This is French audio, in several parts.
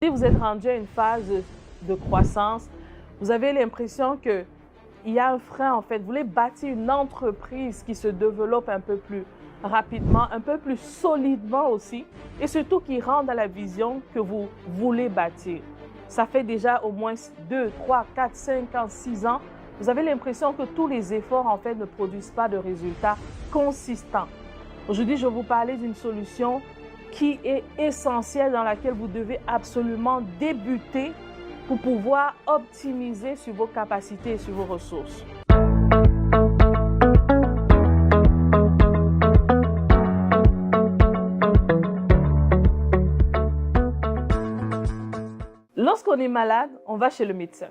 Si vous êtes rendu à une phase de croissance, vous avez l'impression qu'il y a un frein en fait. Vous voulez bâtir une entreprise qui se développe un peu plus rapidement, un peu plus solidement aussi, et surtout qui rentre à la vision que vous voulez bâtir. Ça fait déjà au moins 2, 3, 4, 5 ans, 6 ans. Vous avez l'impression que tous les efforts en fait ne produisent pas de résultats consistants. Aujourd'hui, je vais vous parler d'une solution qui est essentielle, dans laquelle vous devez absolument débuter pour pouvoir optimiser sur vos capacités et sur vos ressources. Lorsqu'on est malade, on va chez le médecin.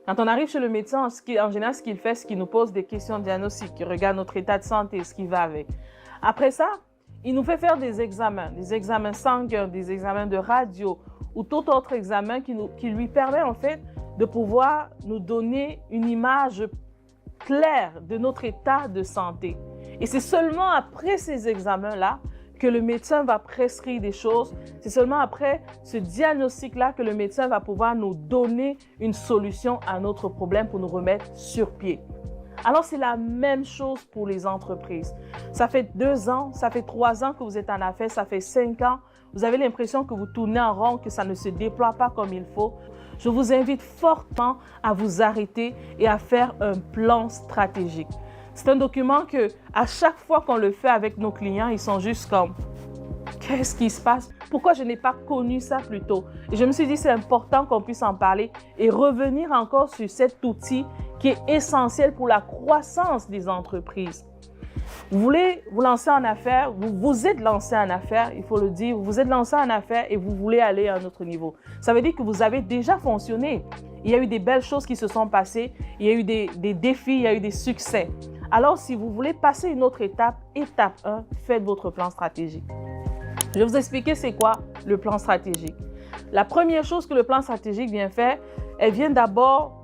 Quand on arrive chez le médecin, en général, ce qu'il fait, c'est qu'il nous pose des questions diagnostiques, il regarde notre état de santé, ce qui va avec. Après ça, il nous fait faire des examens sanguins, des examens de radio ou tout autre examen qui lui permet en fait de pouvoir nous donner une image claire de notre état de santé. Et c'est seulement après ces examens-là que le médecin va prescrire des choses. C'est seulement après ce diagnostic-là que le médecin va pouvoir nous donner une solution à notre problème pour nous remettre sur pied. Alors, c'est la même chose pour les entreprises. Ça fait 2 ans, ça fait 3 ans que vous êtes en affaires, ça fait 5 ans. Vous avez l'impression que vous tournez en rond, que ça ne se déploie pas comme il faut. Je vous invite fortement à vous arrêter et à faire un plan stratégique. C'est un document que, à chaque fois qu'on le fait avec nos clients, ils sont juste comme « Qu'est-ce qui se passe? Pourquoi je n'ai pas connu ça plus tôt ?» Et je me suis dit, c'est important qu'on puisse en parler et revenir encore sur cet outil qui est essentiel pour la croissance des entreprises. Vous voulez vous lancer en affaires, vous vous êtes lancé en affaires, il faut le dire, vous vous êtes lancé en affaires et vous voulez aller à un autre niveau. Ça veut dire que vous avez déjà fonctionné. Il y a eu des belles choses qui se sont passées, il y a eu des défis, il y a eu des succès. Alors, si vous voulez passer une autre étape, étape 1, faites votre plan stratégique. Je vais vous expliquer c'est quoi le plan stratégique. La première chose que le plan stratégique vient faire, elle vient d'abord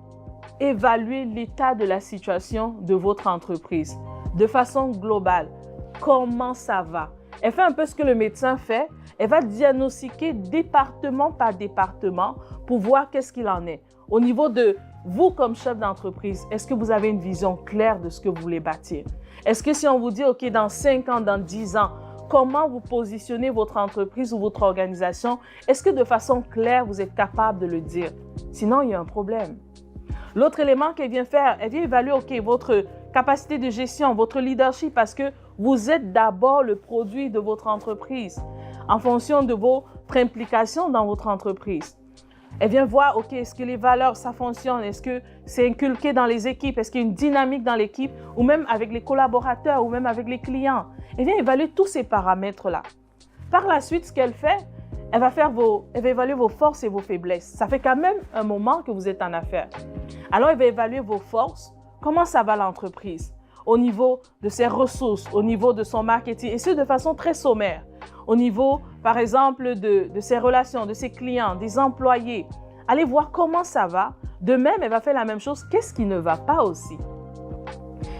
évaluer l'état de la situation de votre entreprise de façon globale. Comment ça va? Elle fait un peu ce que le médecin fait. Elle va diagnostiquer département par département pour voir qu'est-ce qu'il en est. Au niveau de vous comme chef d'entreprise, est-ce que vous avez une vision claire de ce que vous voulez bâtir? Est-ce que si on vous dit, OK, dans 5 ans, dans 10 ans, comment vous positionnez votre entreprise ou votre organisation, est-ce que de façon claire, vous êtes capable de le dire? Sinon, il y a un problème. L'autre élément qu'elle vient faire, elle vient évaluer votre capacité de gestion, votre leadership, parce que vous êtes d'abord le produit de votre entreprise en fonction de votre implication dans votre entreprise. Elle vient voir, OK, est-ce que les valeurs, ça fonctionne? Est-ce que c'est inculqué dans les équipes? Est-ce qu'il y a une dynamique dans l'équipe ou même avec les collaborateurs ou même avec les clients? Elle vient évaluer tous ces paramètres-là. Par la suite, ce qu'elle fait, elle va évaluer vos forces et vos faiblesses. Ça fait quand même un moment que vous êtes en affaires. Alors, elle va évaluer vos forces. Comment ça va l'entreprise? Au niveau de ses ressources, au niveau de son marketing, et ce de façon très sommaire. Au niveau, par exemple, de ses relations, de ses clients, des employés. Allez voir comment ça va. De même, elle va faire la même chose. Qu'est-ce qui ne va pas aussi?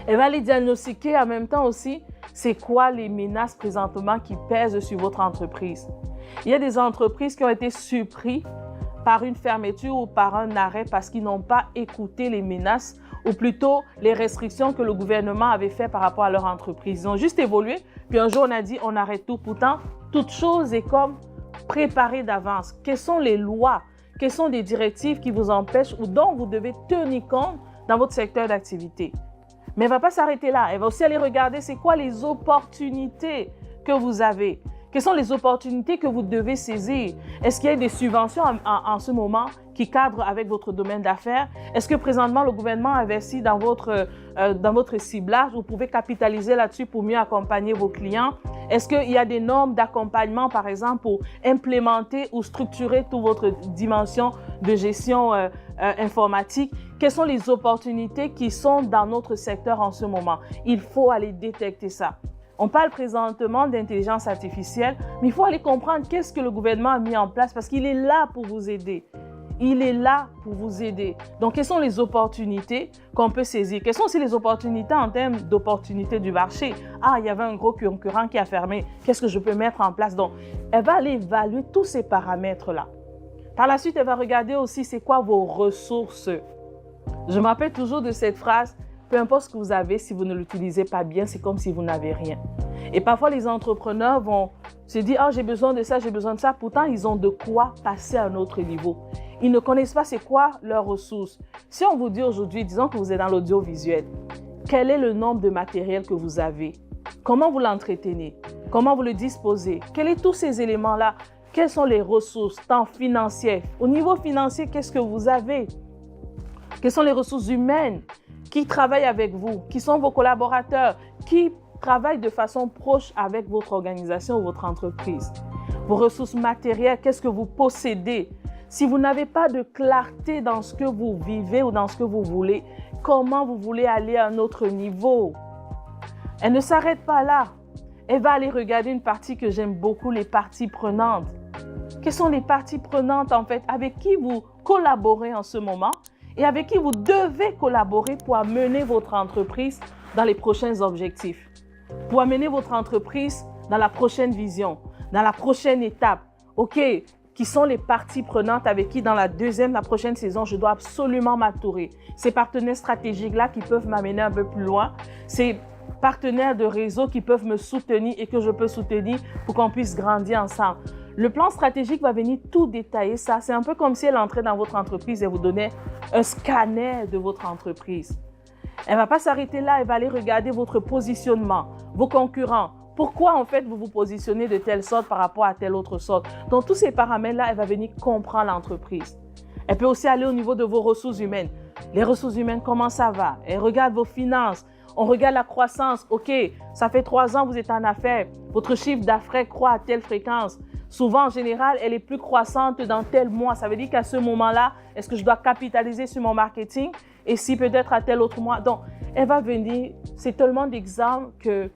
Elle va les diagnostiquer en même temps aussi. C'est quoi les menaces présentement qui pèsent sur votre entreprise? Il y a des entreprises qui ont été surprises par une fermeture ou par un arrêt parce qu'ils n'ont pas écouté les menaces ou plutôt les restrictions que le gouvernement avait fait par rapport à leur entreprise. Ils ont juste évolué, puis un jour on a dit on arrête tout. Pourtant, toute chose est comme préparée d'avance. Quelles sont les lois? Quelles sont les directives qui vous empêchent ou dont vous devez tenir compte dans votre secteur d'activité? Mais elle ne va pas s'arrêter là. Elle va aussi aller regarder c'est quoi les opportunités que vous avez. Quelles sont les opportunités que vous devez saisir? Est-ce qu'il y a des subventions en ce moment qui cadrent avec votre domaine d'affaires? Est-ce que présentement le gouvernement investit dans votre ciblage? Vous pouvez capitaliser là-dessus pour mieux accompagner vos clients. Est-ce qu'il y a des normes d'accompagnement, par exemple, pour implémenter ou structurer toute votre dimension de gestion informatique? Quelles sont les opportunités qui sont dans notre secteur en ce moment? Il faut aller détecter ça. On parle présentement d'intelligence artificielle, mais il faut aller comprendre qu'est-ce que le gouvernement a mis en place parce qu'il est là pour vous aider. Il est là pour vous aider. Donc, quelles sont les opportunités qu'on peut saisir? Quelles sont aussi les opportunités en termes d'opportunités du marché? Ah, il y avait un gros concurrent qui a fermé. Qu'est-ce que je peux mettre en place? Donc, elle va aller évaluer tous ces paramètres-là. Par la suite, elle va regarder aussi c'est quoi vos ressources. Je me rappelle toujours de cette phrase, peu importe ce que vous avez, si vous ne l'utilisez pas bien, c'est comme si vous n'avez rien. Et parfois, les entrepreneurs vont se dire, oh, j'ai besoin de ça, j'ai besoin de ça. Pourtant, ils ont de quoi passer à un autre niveau. Ils ne connaissent pas c'est quoi leurs ressources. Si on vous dit aujourd'hui, disons que vous êtes dans l'audiovisuel, quel est le nombre de matériel que vous avez? Comment vous l'entretenez? Comment vous le disposez? Quels sont tous ces éléments-là? Quelles sont les ressources, tant financières? Au niveau financier, qu'est-ce que vous avez? Quelles sont les ressources humaines? Qui travaillent avec vous? Qui sont vos collaborateurs? Qui travaillent de façon proche avec votre organisation ou votre entreprise? Vos ressources matérielles, qu'est-ce que vous possédez? Si vous n'avez pas de clarté dans ce que vous vivez ou dans ce que vous voulez, comment vous voulez aller à un autre niveau? Elle ne s'arrête pas là. Elle va aller regarder une partie que j'aime beaucoup, les parties prenantes. Quelles sont les parties prenantes en fait avec qui vous collaborez en ce moment et avec qui vous devez collaborer pour amener votre entreprise dans les prochains objectifs, pour amener votre entreprise dans la prochaine vision, dans la prochaine étape. OK, qui sont les parties prenantes avec qui dans la prochaine saison, je dois absolument m'entourer. Ces partenaires stratégiques-là qui peuvent m'amener un peu plus loin, ces partenaires de réseau qui peuvent me soutenir et que je peux soutenir pour qu'on puisse grandir ensemble. Le plan stratégique va venir tout détailler ça. C'est un peu comme si elle entrait dans votre entreprise et vous donnait un scanner de votre entreprise. Elle ne va pas s'arrêter là, elle va aller regarder votre positionnement, vos concurrents. Pourquoi en fait vous vous positionnez de telle sorte par rapport à telle autre sorte? Donc tous ces paramètres-là, elle va venir comprendre l'entreprise. Elle peut aussi aller au niveau de vos ressources humaines. Les ressources humaines, comment ça va? Elle regarde vos finances. On regarde la croissance. OK, ça fait 3 ans que vous êtes en affaires. Votre chiffre d'affaires croît à telle fréquence. Souvent, en général, elle est plus croissante dans tel mois. Ça veut dire qu'à ce moment-là, est-ce que je dois capitaliser sur mon marketing? Et si peut-être à tel autre mois? Donc, elle va venir, c'est tellement d'exemples que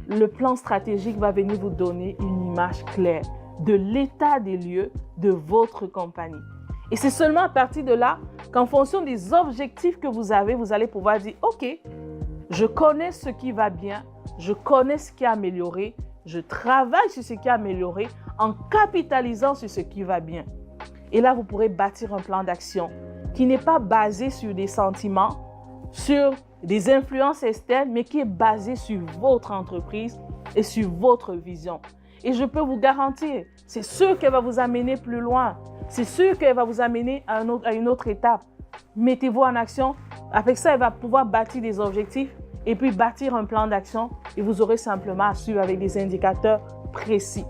le plan stratégique va venir vous donner une image claire de l'état des lieux de votre compagnie. Et c'est seulement à partir de là qu'en fonction des objectifs que vous avez, vous allez pouvoir dire, OK, je connais ce qui va bien, je connais ce qui est amélioré, je travaille sur ce qui est amélioré en capitalisant sur ce qui va bien. Et là, vous pourrez bâtir un plan d'action qui n'est pas basé sur des sentiments, sur des influences externes, mais qui est basé sur votre entreprise et sur votre vision. Et je peux vous garantir, c'est sûr qu'elle va vous amener plus loin. C'est sûr qu'elle va vous amener à une autre étape. Mettez-vous en action. Avec ça, elle va pouvoir bâtir des objectifs et puis bâtir un plan d'action et vous aurez simplement à suivre avec des indicateurs précis.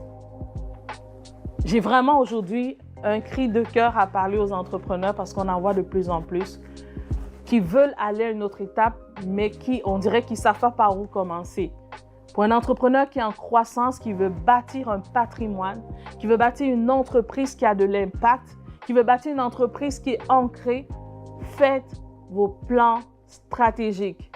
J'ai vraiment aujourd'hui un cri de cœur à parler aux entrepreneurs parce qu'on en voit de plus en plus qui veulent aller à une autre étape, mais on dirait qu'ils ne savent pas par où commencer. Pour un entrepreneur qui est en croissance, qui veut bâtir un patrimoine, qui veut bâtir une entreprise qui a de l'impact, qui veut bâtir une entreprise qui est ancrée, faites vos plans stratégiques,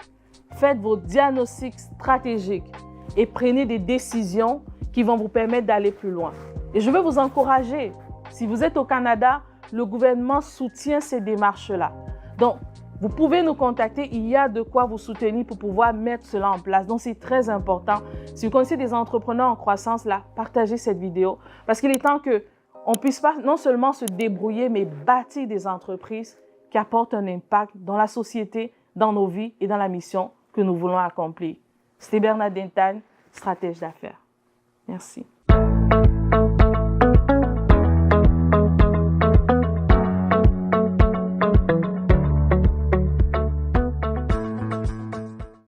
faites vos diagnostics stratégiques et prenez des décisions qui vont vous permettre d'aller plus loin. Et je veux vous encourager. Si vous êtes au Canada, le gouvernement soutient ces démarches-là. Donc, vous pouvez nous contacter, il y a de quoi vous soutenir pour pouvoir mettre cela en place. Donc, c'est très important. Si vous connaissez des entrepreneurs en croissance, là, partagez cette vidéo parce qu'il est temps qu'on puisse pas non seulement se débrouiller, mais bâtir des entreprises qui apportent un impact dans la société, dans nos vies et dans la mission que nous voulons accomplir. C'était Bernadette Dentan, stratège d'affaires. Merci.